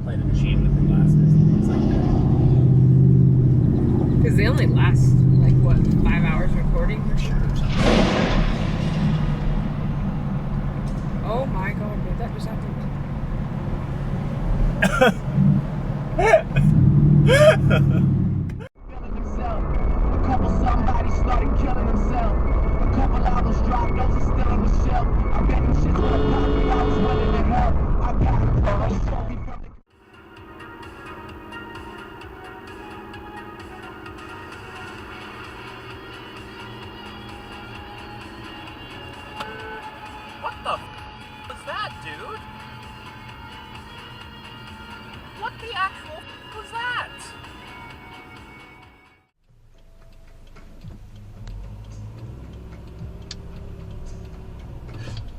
play the machine with the glasses and things like that. Because they only last, like, what, 5 hours recording? Sure, or something. Oh my god, dude, that just happened. Somebody started killing himself. A couple albums dropped, those are still on the shelf. I bet them shits would have popped me, I was willing to help. I got a trophy from the... What the f was that, dude? What the actual f was that?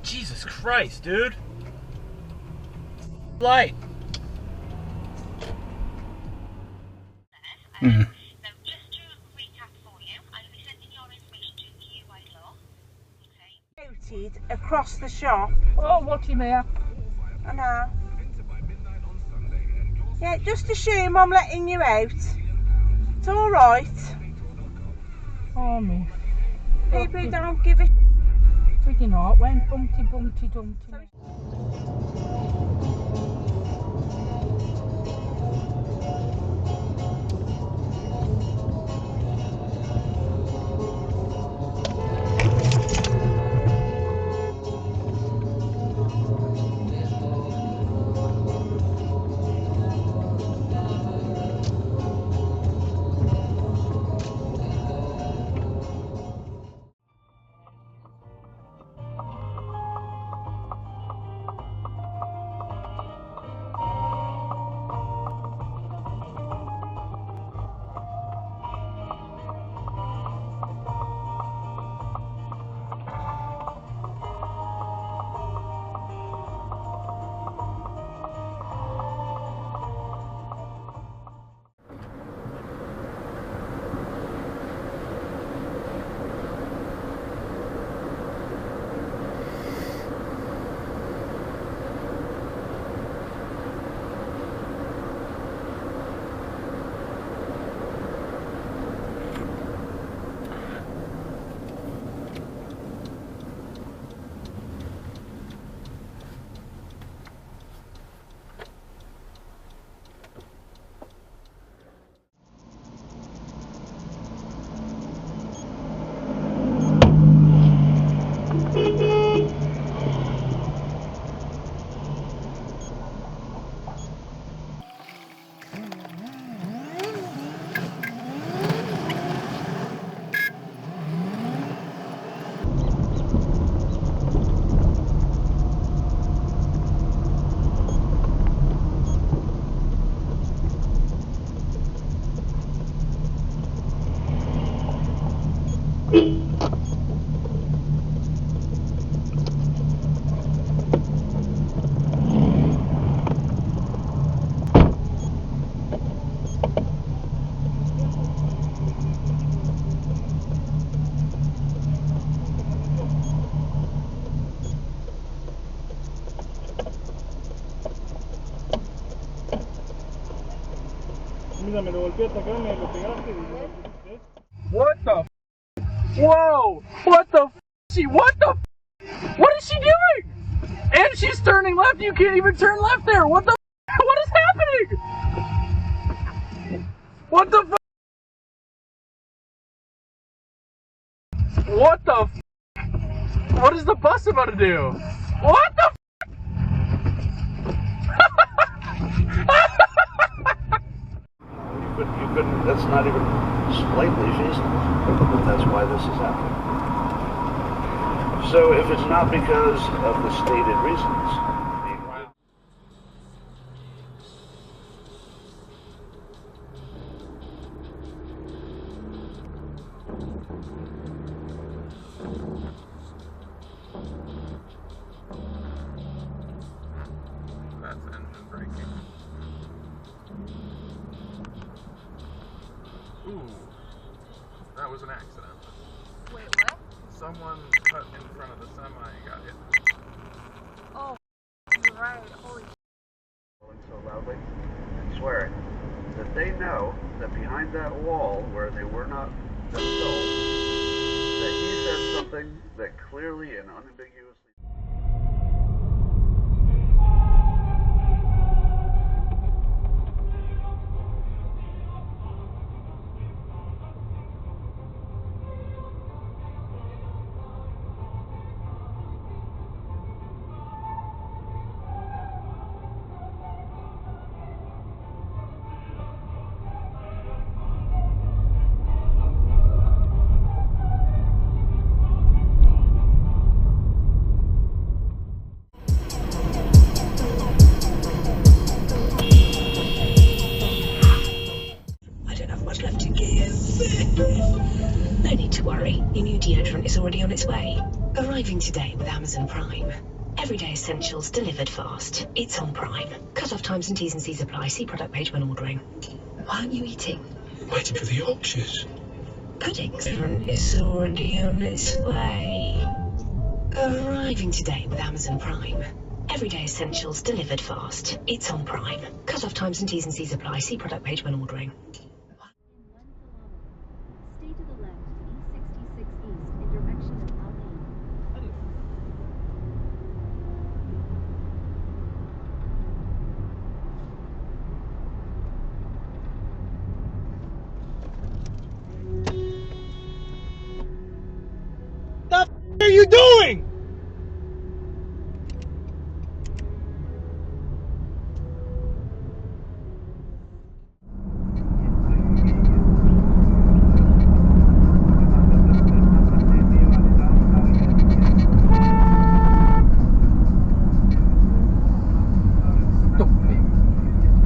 Jesus Christ, dude. Light. So just to recap for you, I'll be sending your information to QI Law. Okay. Noted across the shop. Oh, what do you mean? I know. Yeah, just assume I'm letting you out. It's alright. Oh, me. People don't give a Freaking heart went bumpty, bumpty, dumpty. Mira, me lo volví a atacar, me lo pegaste y lo... What the f? Whoa! What the f? What the f? What is she doing? And she's turning left. You can't even turn left there. What the f? What is happening? What the f? What the f? What is the bus about to do? What the f? You couldn't, that's not even slightly feasible, but that's why this is happening. So if it's not because of the stated reasons, That's engine braking. Ooh, that was an accident. Wait, what? Someone cut in front of the semi and got hit. Oh, you're right. Holy shit. Until loudly and swearing that they know that behind that wall where they were not themselves, that he said something that clearly and unambiguously. Left to give. No need to worry, your new deodorant is already on its way. Arriving today with Amazon Prime. Everyday essentials delivered fast. It's on Prime. Cut-off times and T's and C's apply. See product page when ordering. Why aren't you eating? Waiting for the Yorkshires. Pudding's is already on its way. Arriving today with Amazon Prime. Everyday essentials delivered fast. It's on Prime. Cut-off times and T's and C's apply. See product page when ordering. Stay to the left, E66 East in direction of Alpine. What are you doing?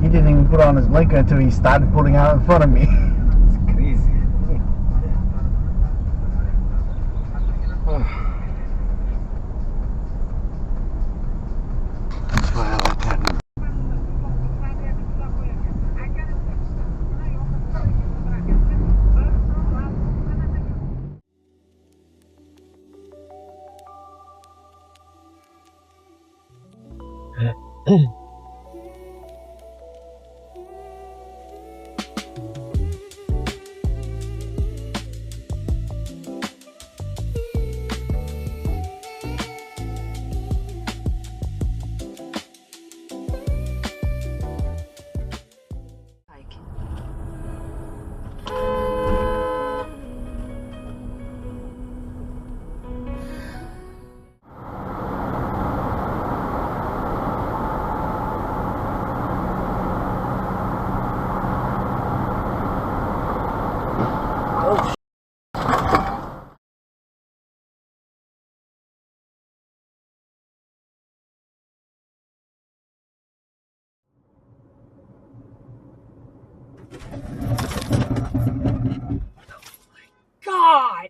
He didn't even put on his blinker until he started pulling out in front of me. It's crazy. That's why I like that. God!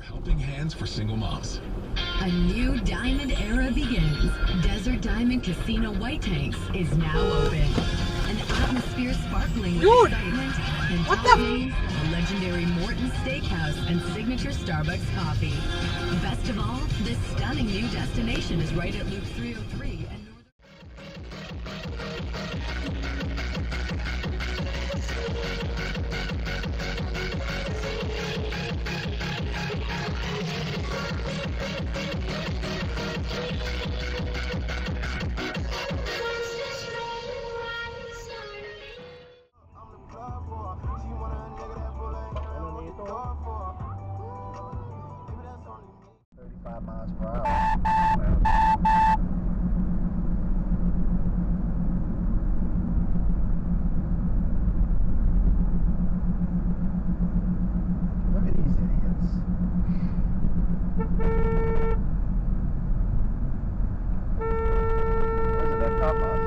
Helping hands for single moms. A new diamond era begins. Desert Diamond Casino White Tanks is now open. An atmosphere sparkling with excitement and top games, a legendary Morton Steakhouse and signature Starbucks coffee. Best of all, this stunning new destination is right at Loop 303 and miles per hour. Look at these idiots. Where's that top up?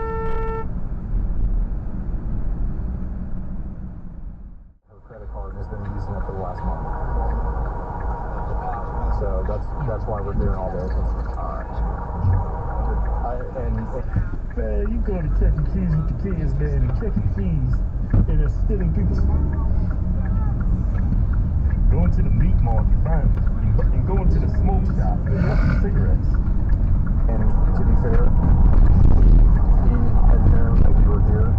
Her credit card has been using it for the last month. So that's why we're doing all this. Man, you go to Chuck E. Cheese with the kids, man, and Chuck E. Cheese, and they're stealing people's... Going to the meat market, buying, and going to the smoke shop, and buying cigarettes. And to be fair, he had known that we were here.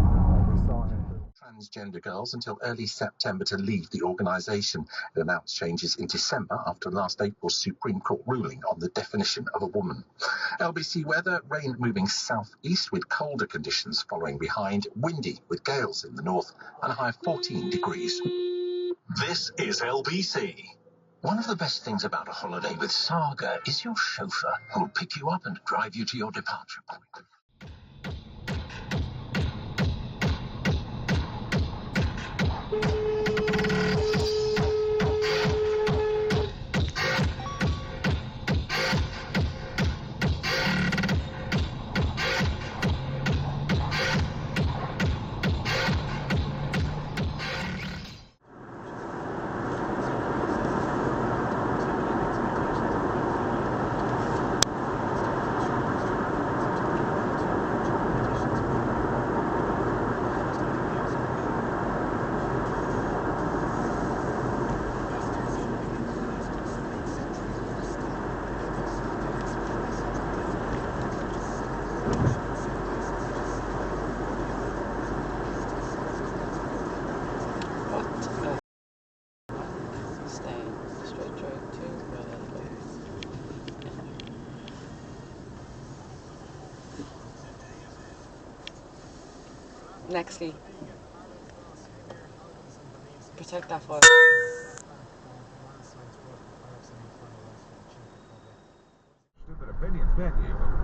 We saw him. Transgender girls until early September to leave the organisation. It announced changes in December after last April's Supreme Court ruling on the definition of a woman. LBC weather, rain moving southeast with colder conditions following behind, windy with gales in the north and a high of 14 degrees. This is LBC. One of the best things about a holiday with Saga is your chauffeur who will pick you up and drive you to your departure point. Nextly. Protect that fire. Stupid opinions, man.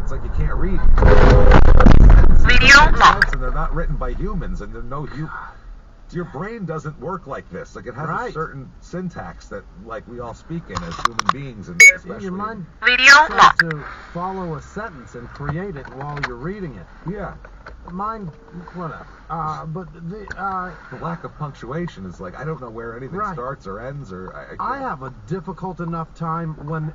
It's like you can't read. Video lock. And they're not written by humans, and there's no your brain doesn't work like this. Like it has a certain syntax that, like, we all speak in as human beings, and especially your mind video tries to follow a sentence and create it while you're reading it. Yeah. Mine, whatever. But the lack of punctuation is like, I don't know where anything starts or ends, or I have a difficult enough time when